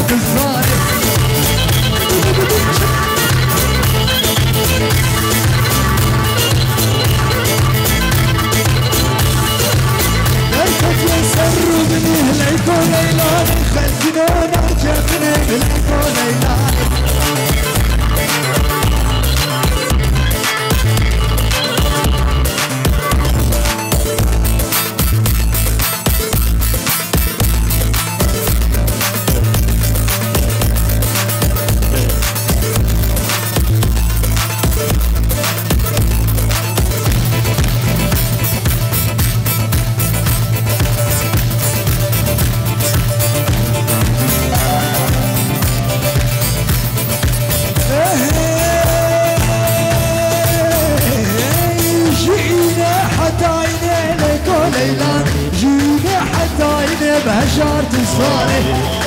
بالصالح ليكت يسروا بني ليكو ليلاني خزنونا جبني ليكو ليلاني جينا حتى عيني بهجرة الصالح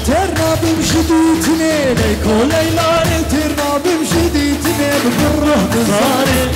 ترنا بمشديتني ليكو ليلاني ترنا بمشديتني بفره بصالح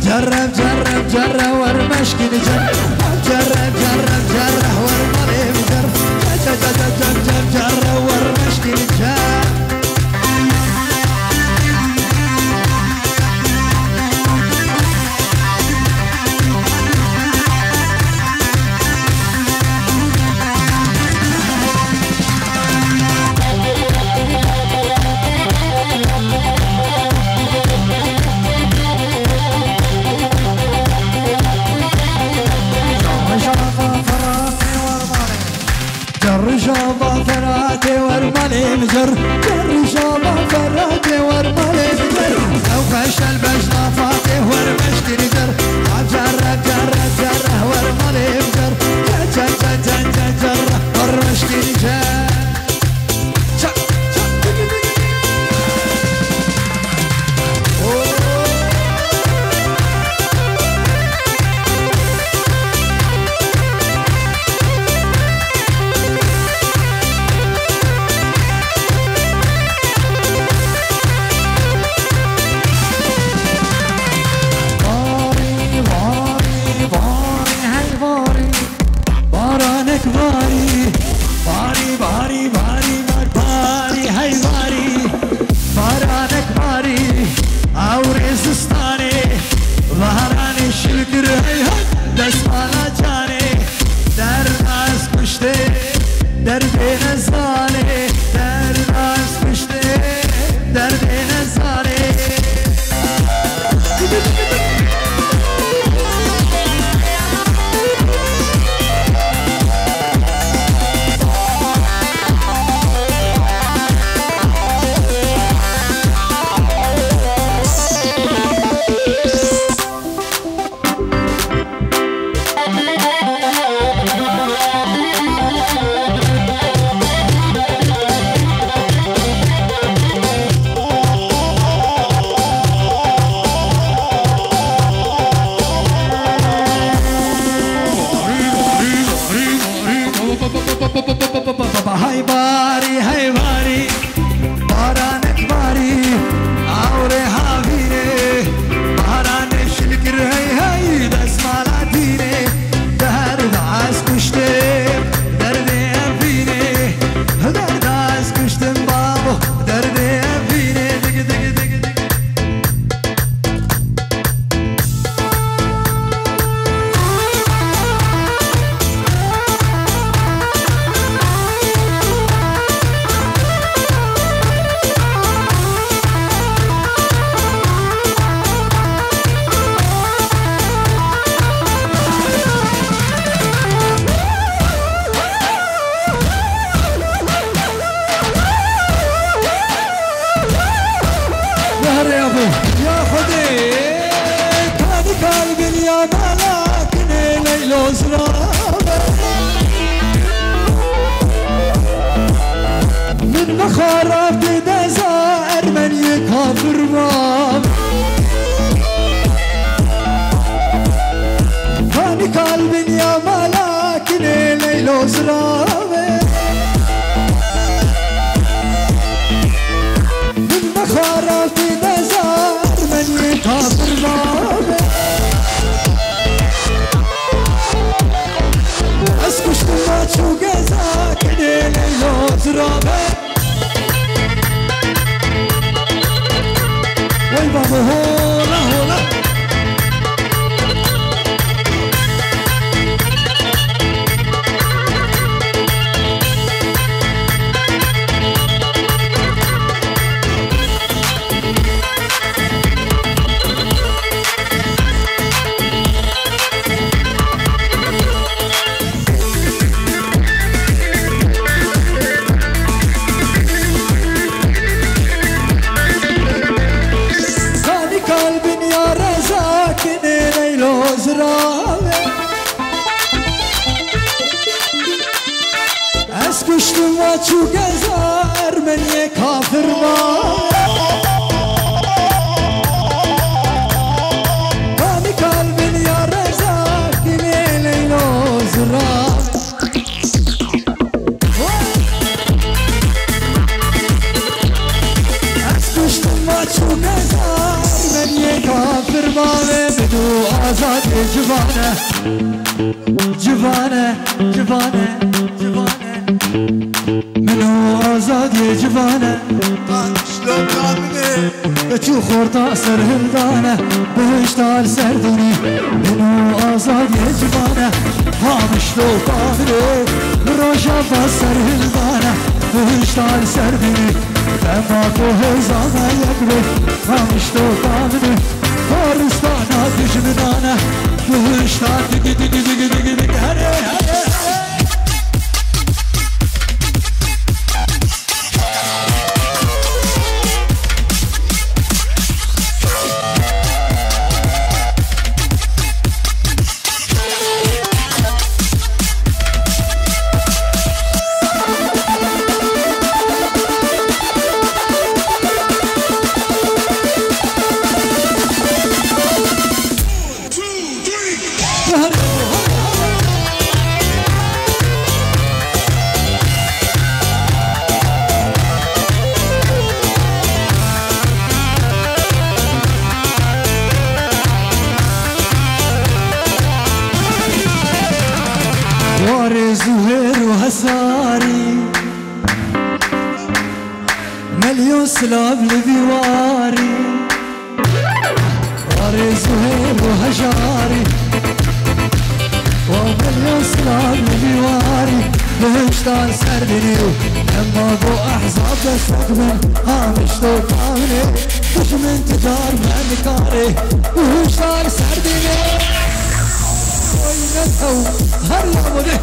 جرب جرب جرب ورمشكي جرب جرب جرب جرب ورمالي جرب جرب جرب جرب ورمشكي جرب جرجابا فراتي ورمالي مجر جرجابا فراتي ورمالي مجر لو خش البجنة فاتي ورمشتي نجر جرب جرب جرب ورمالي مجر جرب جرب جرب ورمشتي نجر هر يا ابو يا خدي كان قلبي يا ملاكني ليل وزرابه من مخارب دزائر من يكافر باب كان قلبي يا ملاكني ليل وزرابه من مخارب دزائر من يكافر باب اسكش ما تشوق ساكني ليل وزرابه وي بابا هولا هولا اسكشت واتشو جزار من يكافر ما كاني قلبي يا رزاق ليل وزراب اسكشت واتشو جزار من يكافر ما بدو آزاد جبانه جبانه جبانه جبانه منو آزاد يا جبانه شلون كامله بتشو خورطة سر هلدانه بهشتال سردني منو آزاد يا جبانه هامش لو كامله بروشا فسر هلدانه بهشتال سردني فماكو هزامه يقبل هامش لو كامله فارستانه دجمنانه بهشتال دقي دقي دقي دقي دقي هري هري واري زهير وهساري مليون سلاب لبيواري واري زهير وهجاري ومليون سلاب لبيواري بهشتان سردني لما بو احزاب استقبل هامش تو كاملي مش من تجار مالكاري بهشتان سردني وينتو هلا ودي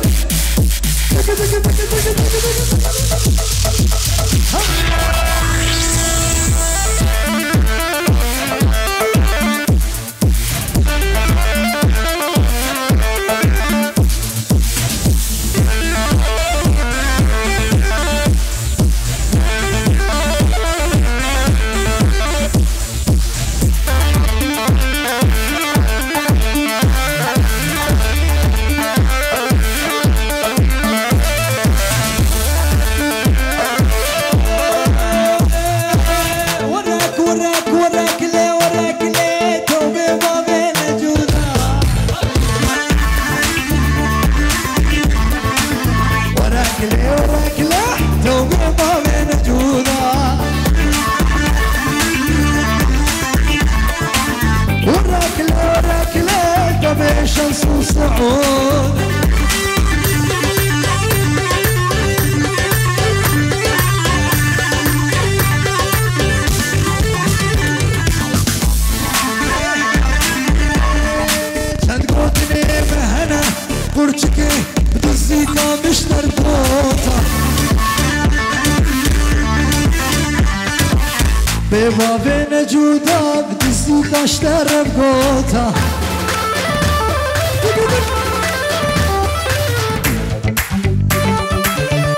ببابين جودك دزدي داشتر بگوتا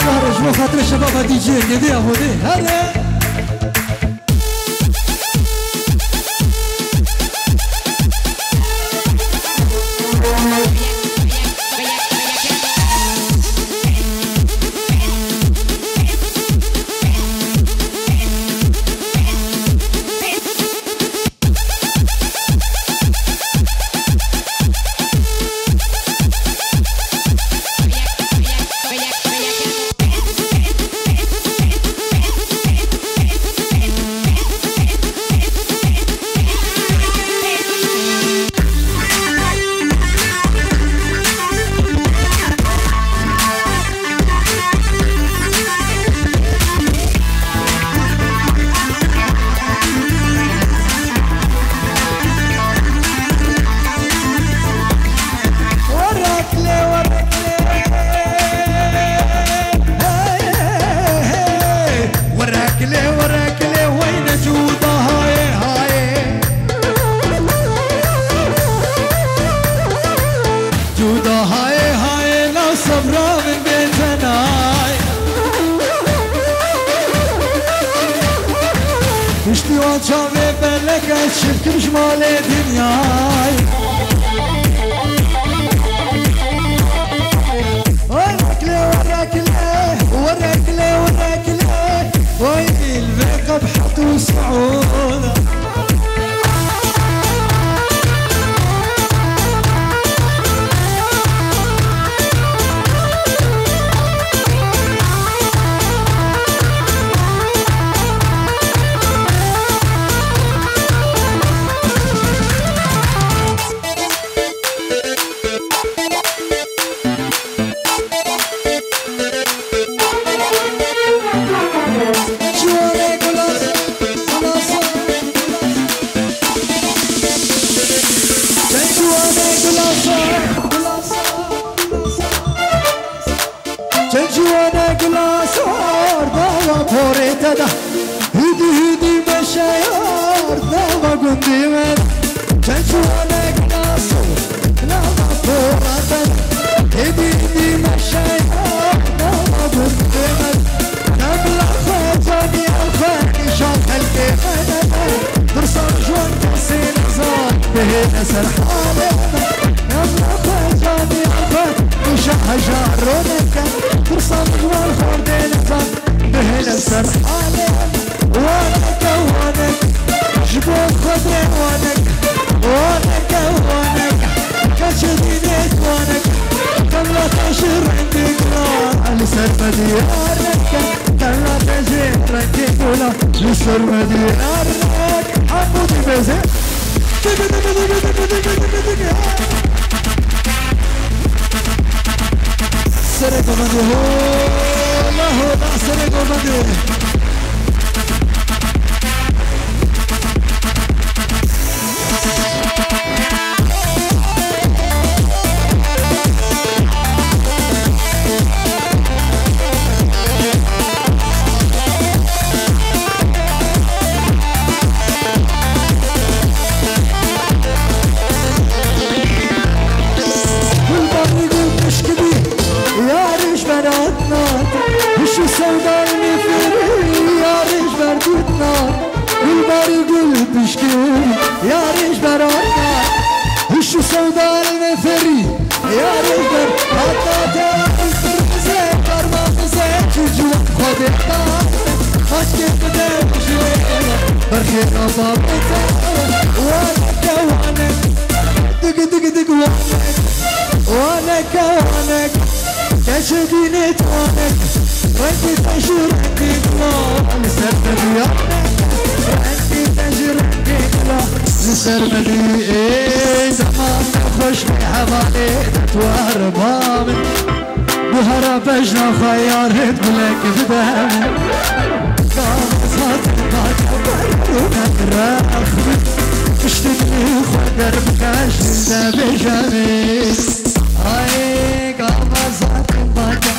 خارج بخاطر الشباب دي جي ندي ابو دي هلا شفت بجمال دنياي وراك ليه وراك ليه وراك ليه وراك ليه ويلي البيقة بحط وصعودة هدي هدي مشاير ناما قندي من تجوانك ناصر ناما فورتك هدي هدي مشاير ناما قندي من نبلع خاتاني الخاني شاط الكيمانة درسان جوان كسين زان بهنا سرحانة نبلع خاتاني الخاني شاط جارونك درسان جوان خوردين زان بهنا سرحانة وانك وانك جبوت خضري وانك وانك وانك كشدينيت وانك كلا تشير عندي قرار لسر مديارك كلا تشير عندي قولا لسر مديارك حمودي بزي سرقو مدي هولا هولا سرقو مدي سوداء المفري يا ريش بردتنا والبار يقول بشكي يا ريش بردتنا وش سوداء المفري يا ريش بردتنا تعرف زين فرما زين تجوا خدتنا خشك بدك شويه برخي ربابتنا وانك وانك دق دق دق وانك وانك كشديني توانك وانتي تجر عندي قلال لسر مديانك وانتي تجر عندي قلال لسر مديانك زمان خوش بحبالي تتوار بامن بهرا بجنا خيارت بلك بدامن قامزات الماجة برونك راخبت اشتقني خدر بكاش دا بجامي هاي قامزات الماجة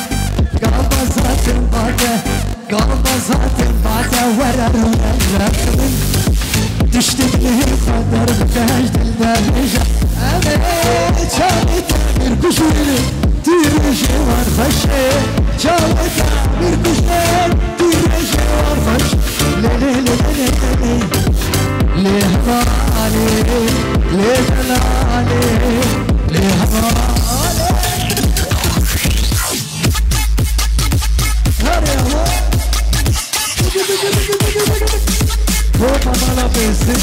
قامزات الماجة قلبزات بعد ورر ورر تشتكي قدر بكاش دلدالجة أنا شامي تعمير كشوري تيري جوار خشي شامي تعمير كشوري تيري جوار خشي لي لي لي لي لي لي هضالي لي جلالي لي هضالي هاري الله Opa, mala bese,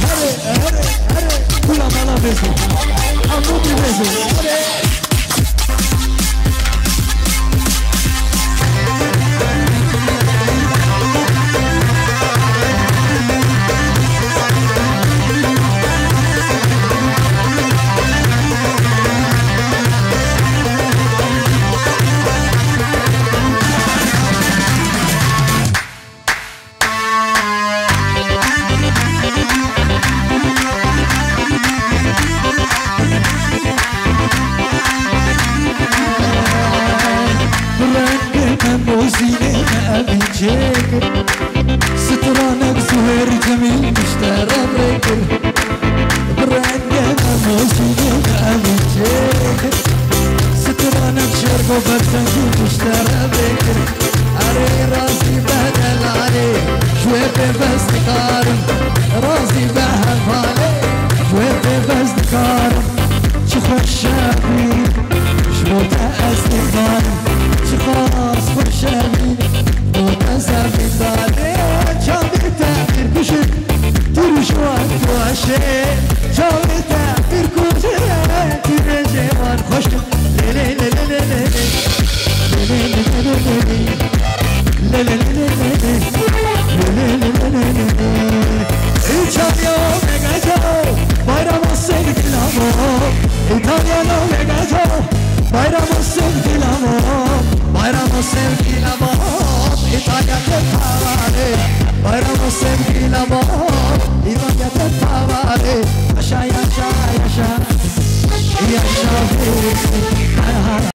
hare, hare, hare, pula mala bese, amuti bese, hare. سترانك زهير جميل مشترى بريكر برقنا موسيقى أمين جيكر سترانك شرق وبرسنجي مشترى بريكر أري راسي بدل علي شوي بس دكارم راسي بهل بالي شوي بس دكارم شخوش شابين شموتا أسنقارم شخاص فرشابين متزر من دالي جامي تعبير كشك ترجوان تواشي جامي تعبير كشك ترجوان خشك لي لي لي لي لي لي لي لي لي لي İtalya Megato bayramı sevgilamo İtalyano Megato bayramı sevgilamo bayramı sevgilamo İtalya'da tavare bayramı sevgilamo İtalya'da tavare